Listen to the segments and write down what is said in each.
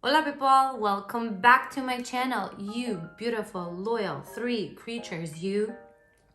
Hola people, welcome back to my channel, you beautiful, loyal, three creatures, you.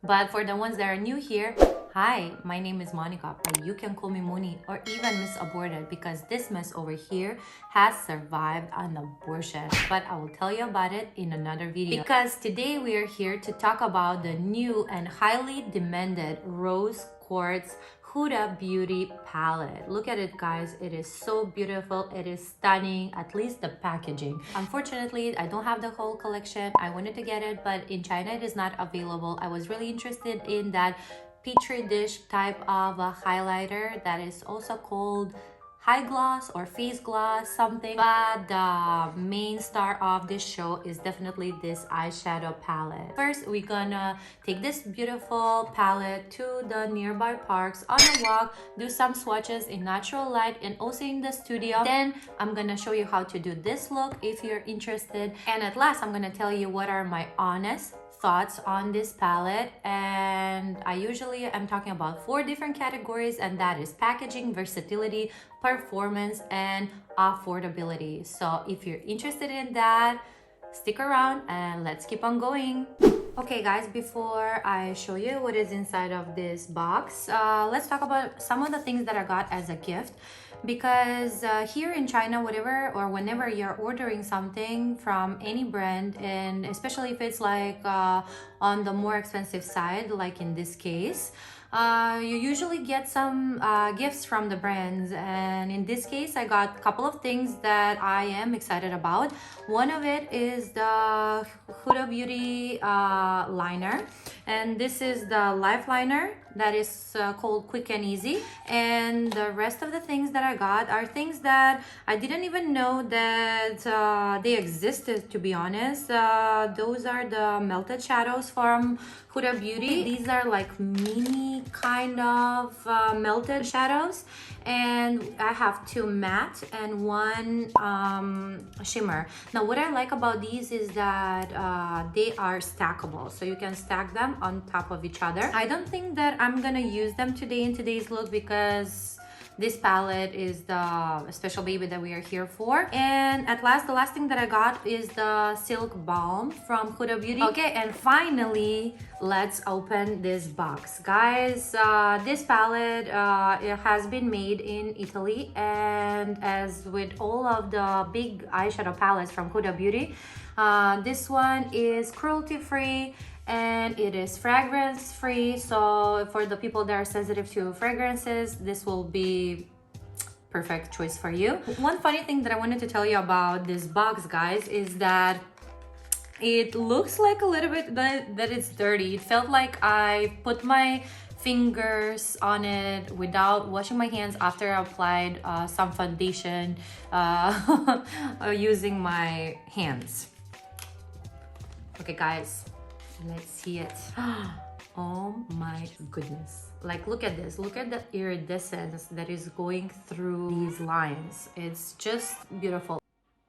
But for the ones that are new here, hi, my name is Monica, but you can call me Moni or even Miss Aborted because this mess over here has survived an abortion. But I will tell you about it in another video because today we are here to talk about the new and highly demanded Rose Quartz Huda Beauty palette. Look at it, guys. It is so beautiful. It is stunning, at least the packaging. Unfortunately, I don't have the whole collection. I wanted to get it, but in China it is not available. I was really interested in that petri dish type of a highlighter that is also called high gloss or face gloss something, but the main star of this show is definitely this eyeshadow palette. First, we're gonna take this beautiful palette to the nearby parks on a walk, do some swatches in natural light and also in the studio. Then I'm gonna show you how to do this look if you're interested, and at last I'm gonna tell you what are my honest thoughts on this palette. And I usually am talking about 4 different categories, and that is packaging, versatility, performance, and affordability. So if you're interested in that, stick around and let's keep on going. Okay guys, before I show you what is inside of this box, let's talk about some of the things that I got as a gift, because here in China, whatever or whenever you're ordering something from any brand, and especially if it's like on the more expensive side, like in this case, you usually get some gifts from the brands. And in this case, I got a couple of things that I am excited about. One of it is the Huda Beauty liner, and this is the lipliner that is called Quick and Easy. And the rest of the things that I got are things that I didn't even know that they existed, to be honest. Those are the melted shadows from Huda Beauty. These are like mini kind of melted shadows, and I have 2 matte and 1 shimmer. Now what I like about these is that they are stackable, so you can stack them on top of each other. I don't think that I'm gonna use them today in today's look because this palette is the special baby that we are here for. And at last, the last thing that I got is the silk balm from Huda Beauty. Okay, and finally, let's open this box, guys. This palette it has been made in Italy, and as with all of the big eyeshadow palettes from Huda Beauty, this one is cruelty free and it is fragrance free. So for the people that are sensitive to fragrances, this will be perfect choice for you. One funny thing that I wanted to tell you about this box, guys, is that it looks like a little bit that it's dirty. It felt like I put my fingers on it without washing my hands after I applied some foundation using my hands. Okay guys, let's see it. Oh my goodness, like look at this, look at the iridescence that is going through these lines. It's just beautiful.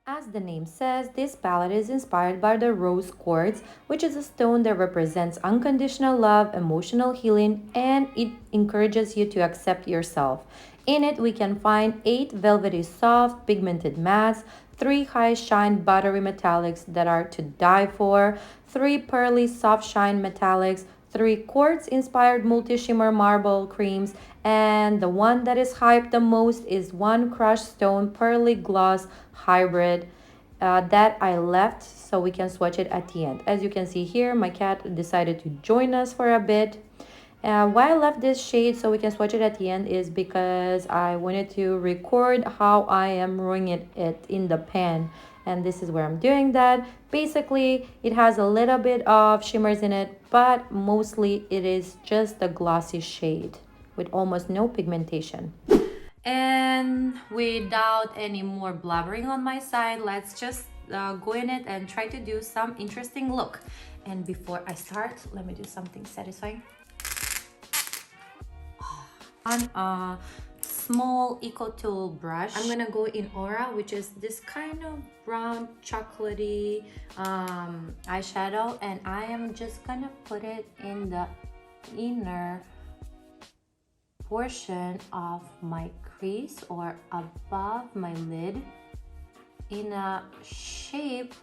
As the name says, this palette is inspired by the Rose Quartz, which is a stone that represents unconditional love, emotional healing, and it encourages you to accept yourself. In it, we can find 8 velvety soft pigmented mattes, 3 high shine buttery metallics that are to die for, 3 pearly soft shine metallics, 3 quartz inspired multi shimmer marble creams, and the one that is hyped the most is 1 crushed stone pearly gloss hybrid that I left so we can swatch it at the end. As you can see here, my cat decided to join us for a bit. Why I left this shade so we can swatch it at the end is because I wanted to record how I am rolling it in the pan, and this is where I'm doing that. Basically, it has a little bit of shimmers in it, but mostly it is just a glossy shade with almost no pigmentation. And without any more blabbering on my side, let's just go in it and try to do some interesting look. And before I start, let me do something satisfying. On a small Eco Tool brush, I'm gonna go in Aura, which is this kind of brown chocolatey eyeshadow, and I am just gonna put it in the inner portion of my crease or above my lid. in a shape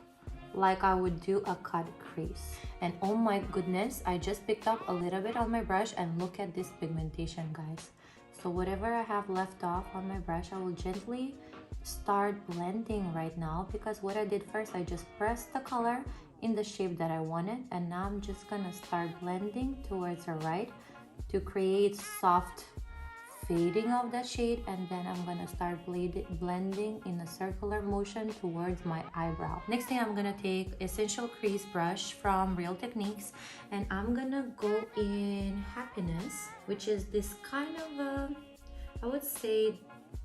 like I would do a cut crease. And oh my goodness, I just picked up a little bit on my brush and look at this pigmentation, guys. So whatever I have left off on my brush, I will gently start blending right now, because what I did first, I just pressed the color in the shape that I wanted, and now I'm just gonna start blending towards the right to create soft fading of that shade, and then I'm gonna start blending in a circular motion towards my eyebrow. Next thing, I'm gonna take Essential Crease brush from Real Techniques, and I'm gonna go in Happiness, which is this kind of a, I would say,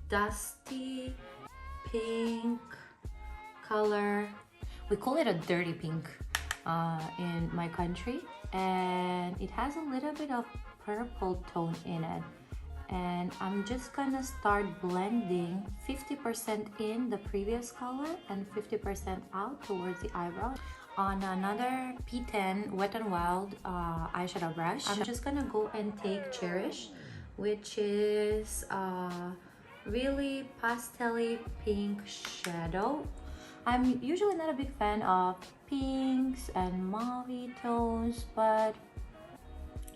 dusty pink color. We call it a dirty pink in my country, and it has a little bit of purple tone in it. And I'm just gonna start blending 50% in the previous color and 50% out towards the eyebrow. On another P10 Wet n Wild eyeshadow brush, I'm just gonna go and take Cherish, which is really pastel-y pink shadow. I'm usually not a big fan of pinks and mauve tones, but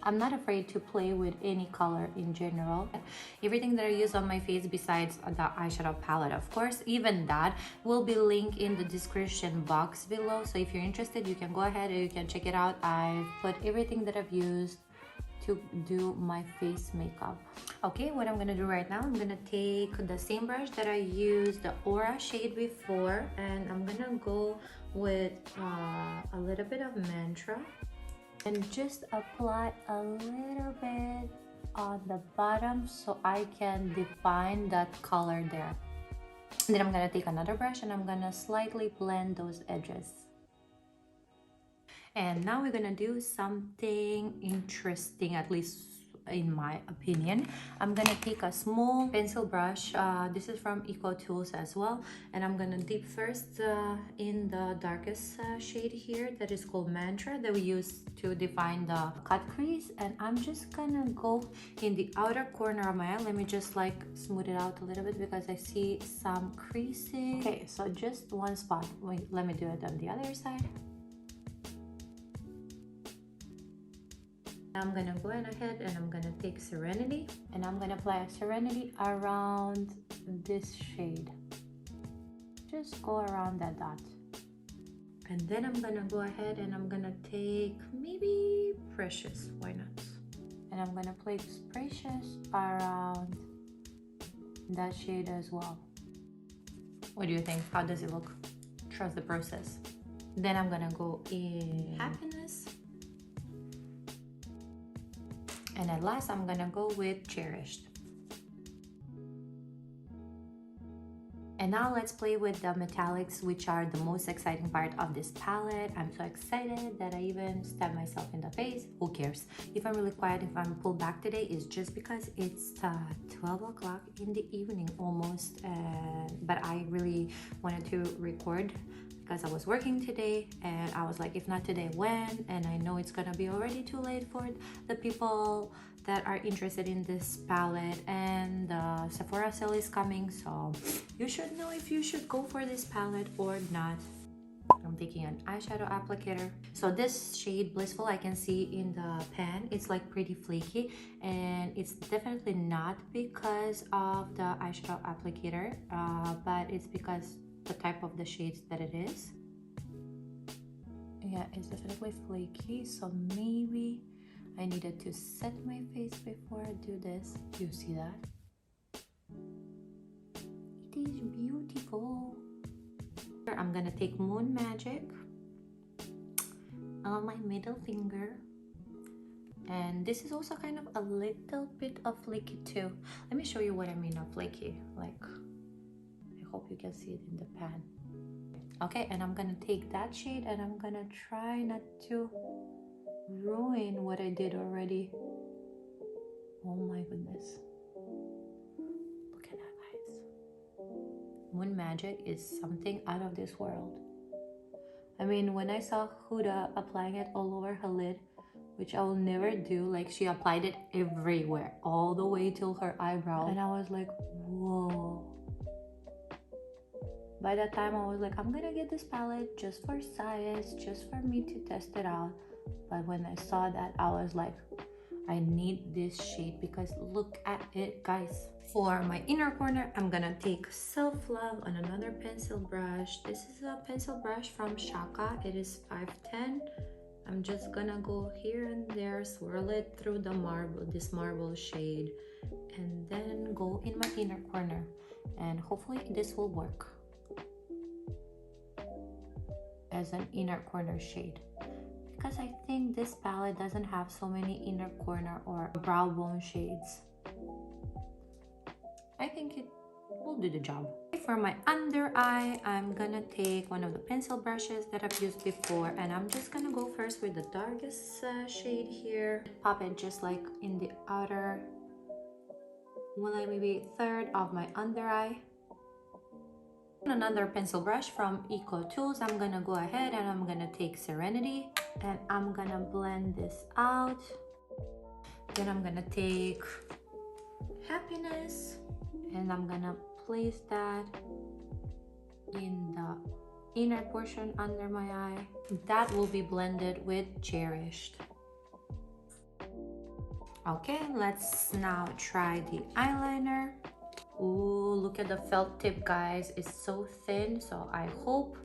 I'm not afraid to play with any color in general. Everything that I use on my face besides the eyeshadow palette, of course, even that will be linked in the description box below. So if you're interested, you can go ahead and you can check it out. I've put everything that I've used to do my face makeup. Okay, what I'm gonna do right now, I'm gonna take the same brush that I used the Aura shade before, and I'm gonna go with a little bit of Mantra and just apply a little bit on the bottom so I can define that color there. And then I'm gonna take another brush and I'm gonna slightly blend those edges. And now we're gonna do something interesting, at least in my opinion. I'm gonna take a small pencil brush. This is from Eco Tools as well, and I'm gonna dip first in the darkest shade here that is called Mantra, that we use to define the cut crease. And I'm just gonna go in the outer corner of my eye. Let me just like smooth it out a little bit because I see some creasing. Okay, so just one spot. Wait, let me do it on the other side. I'm gonna go ahead and I'm gonna take Serenity, and I'm gonna apply a Serenity around this shade. Just go around that dot. And then I'm gonna go ahead and I'm gonna take maybe Precious, why not? And I'm gonna place Precious around that shade as well. What do you think? How does it look? Trust the process. Then I'm gonna go in Happiness. And at last, I'm gonna go with Cherished. And now let's play with the metallics, which are the most exciting part of this palette. I'm so excited that I even stabbed myself in the face. Who cares? If I'm really quiet, if I'm pulled back today, it's just because it's 12 o'clock in the evening almost. But I really wanted to record because I was working today, and I was like, if not today, when? And I know it's gonna be already too late for the people that are interested in this palette, and the Sephora sale is coming, so you should know if you should go for this palette or not. I'm taking an eyeshadow applicator. So this shade Blissful, I can see in the pan, it's like pretty flaky, and it's definitely not because of the eyeshadow applicator, but it's because the type of the shades that it is. Yeah, it's definitely flaky, so maybe I needed to set my face before I do this. Do you see that? It is beautiful. I'm gonna take Moon Magic on my middle finger, and this is also kind of a little bit of flaky too. Let me show you what I mean of flaky. Like, I hope you can see it in the pan. Okay, and I'm gonna take that shade and I'm gonna try not to ruin what I did already. Oh my goodness. Look at that, guys. Moon Magic is something out of this world. I mean, when I saw Huda applying it all over her lid, which I will never do, like she applied it everywhere, all the way till her eyebrow, and I was like, whoa. By that time I was like, I'm gonna get this palette just for science, just for me to test it out. But when I saw that, I was like, I need this shade because look at it, guys. For my inner corner, I'm gonna take Self Love on another pencil brush. This is a pencil brush from Shaka. It is 510. I'm just gonna go here and there, swirl it through the marble, this marble shade, and then go in my inner corner. And hopefully this will work as an inner corner shade, because I think this palette doesn't have so many inner corner or brow bone shades. I think it will do the job. For my under eye, I'm gonna take one of the pencil brushes that I've used before, and I'm just gonna go first with the darkest shade here. Pop it just like in the outer, well, maybe third of my under eye. Another pencil brush from Eco Tools, I'm gonna go ahead and I'm gonna take Serenity, and I'm gonna blend this out. Then I'm gonna take Happiness, and I'm gonna place that in the inner portion under my eye. That will be blended with Cherished. Okay, let's now try the eyeliner. Ooh, look at the felt tip, guys. It's so thin, so I hope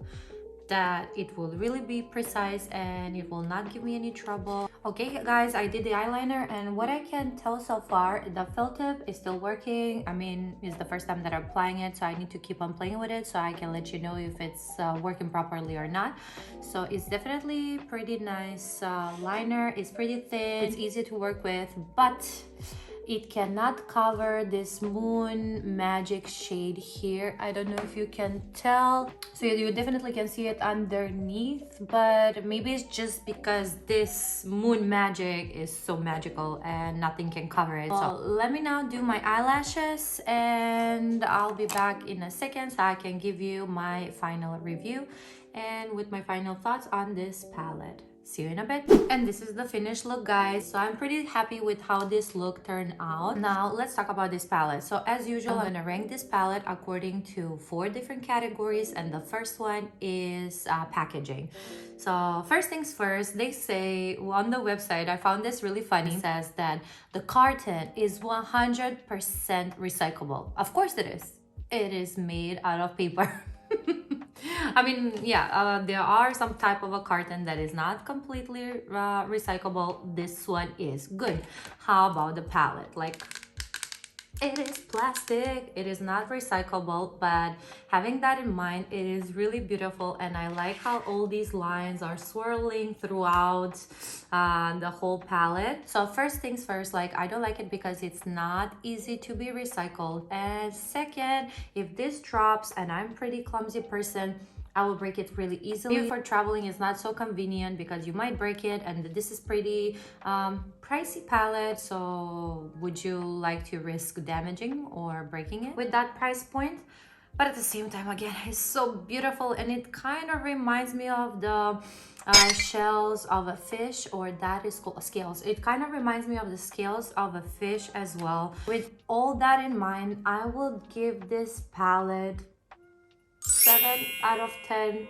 that it will really be precise and it will not give me any trouble. Okay guys, I did the eyeliner, and what I can tell so far, the felt tip is still working. I mean, it's the first time that I'm applying it, so I need to keep on playing with it so I can let you know if it's working properly or not. So it's definitely pretty nice liner. It's pretty thin, it's easy to work with, but it cannot cover this Moon Magic shade here. I don't know if you can tell. So you definitely can see it underneath, but maybe it's just because this Moon Magic is so magical and nothing can cover it. So let me now do my eyelashes, and I'll be back in a second so I can give you my final review and with my final thoughts on this palette. See you in a bit. And this is the finished look, guys. So I'm pretty happy with how this look turned out. Now let's talk about this palette. So as usual, I'm gonna rank this palette according to 4 different categories, and the first one is packaging. So first things first, they say on the website, I found this really funny. It says that the carton is 100% recyclable. Of course it is. It is made out of paper. I mean, yeah, there are some type of a carton that is not completely recyclable. This one is good. How about the palette? Like, it is plastic, it is not recyclable, but having that in mind, it is really beautiful, and I like how all these lines are swirling throughout the whole palette. So first things first, like, I don't like it because it's not easy to be recycled, and second, if this drops, and I'm pretty clumsy person, I will break it really easily. Maybe for traveling, it's not so convenient because you might break it, and this is pretty pricey palette. So would you like to risk damaging or breaking it with that price point? But at the same time, again, it's so beautiful, and it kind of reminds me of the shells of a fish, or that is called scales. It kind of reminds me of the scales of a fish as well. With all that in mind, I will give this palette 7 out of 10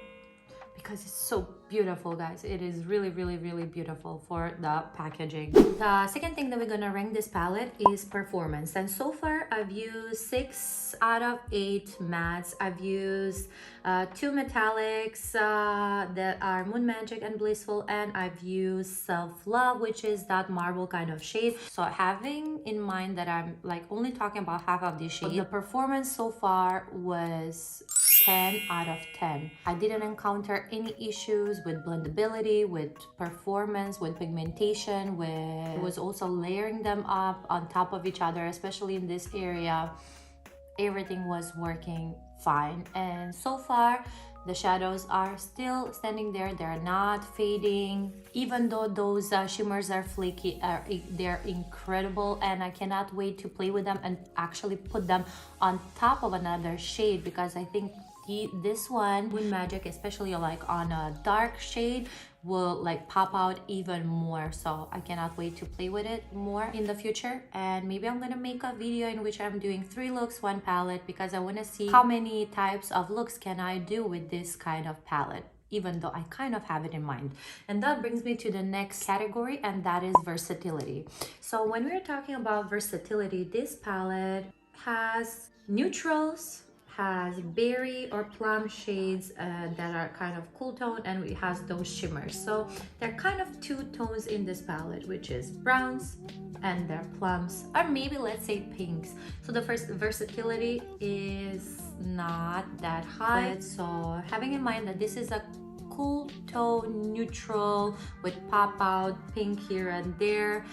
because it's so beautiful, guys. It is really, really, really beautiful for the packaging. The second thing that we're gonna rank this palette is performance, and so far I've used 6 out of 8 mattes. I've used 2 metallics that are Moon Magic and Blissful, and I've used Self Love, which is that marble kind of shade. So having in mind that I'm like only talking about half of this shade, the performance so far was 10 out of 10. I didn't encounter any issues with blendability, with performance, with pigmentation, with was also layering them up on top of each other, especially in this area. Everything was working fine, and so far the shadows are still standing there. They're not fading, even though those shimmers are flaky. They're incredible, and I cannot wait to play with them and actually put them on top of another shade, because I think This one, Moon Magic, especially like on a dark shade, will like pop out even more. So I cannot wait to play with it more in the future. And maybe I'm gonna make a video in which I'm doing 3 looks, 1 palette, because I want to see how many types of looks can I do with this kind of palette, even though I kind of have it in mind. And that brings me to the next category, and that is versatility. So when we're talking about versatility, this palette has neutrals, has berry or plum shades that are kind of cool tone, and it has those shimmers. So there are kind of 2 tones in this palette, which is browns and their plums, or maybe let's say pinks. So the first versatility is not that high. So having in mind that this is a cool tone neutral with pop out pink here and there,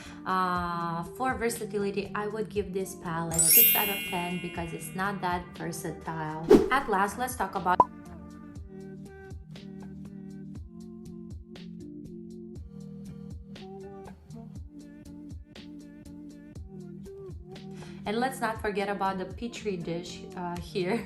for versatility I would give this palette 6 out of 10 because it's not that versatile. At last, let's talk about and let's not forget about the petri dish here.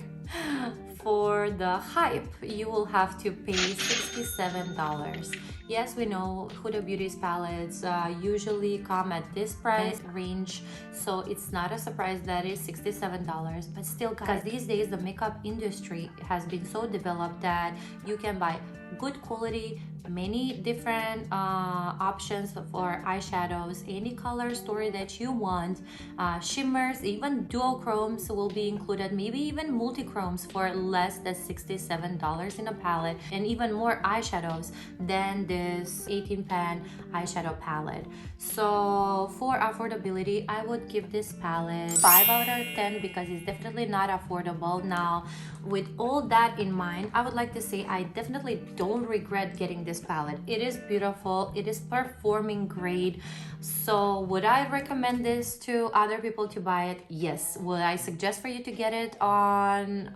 For the hype, you will have to pay $67. Yes, we know Huda Beauty's palettes usually come at this price range, so it's not a surprise that it's $67. But still, guys, these days the makeup industry has been so developed that you can buy good quality, many different options for eyeshadows, any color story that you want, shimmers, even duochromes will be included, maybe even multi-chromes for less than $67 in a palette, and even more eyeshadows than this 18 pan eyeshadow palette. So for affordability, I would give this palette 5 out of 10 because it's definitely not affordable. Now, with all that in mind, I would like to say I definitely don't regret getting this palette. It is beautiful, it is performing great. So would I recommend this to other people to buy it? Yes. Would I suggest for you to get it on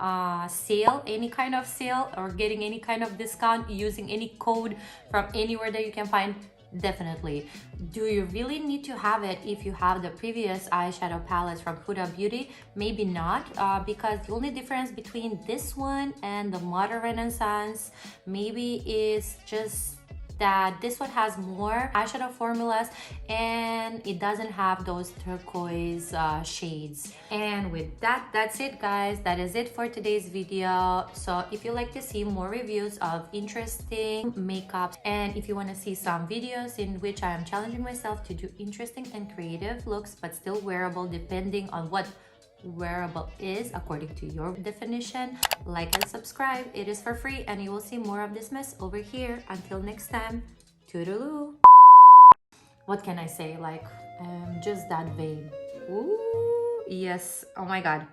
sale, any kind of sale, or getting any kind of discount using any code from anywhere that you can find? Definitely. Do you really need to have it if you have the previous eyeshadow palettes from Huda Beauty? Maybe not, because the only difference between this one and the Modern Renaissance maybe is just that this one has more eyeshadow formulas and it doesn't have those turquoise shades. And with that, that's it, guys. That is it for today's video. So if you like to see more reviews of interesting makeup, and if you want to see some videos in which I am challenging myself to do interesting and creative looks but still wearable depending on what wearable is according to your definition, like and subscribe. It is for free, and you will see more of this mess over here. Until next time, toodaloo. What can I say? Like, just that vain. Ooh, yes. Oh my god.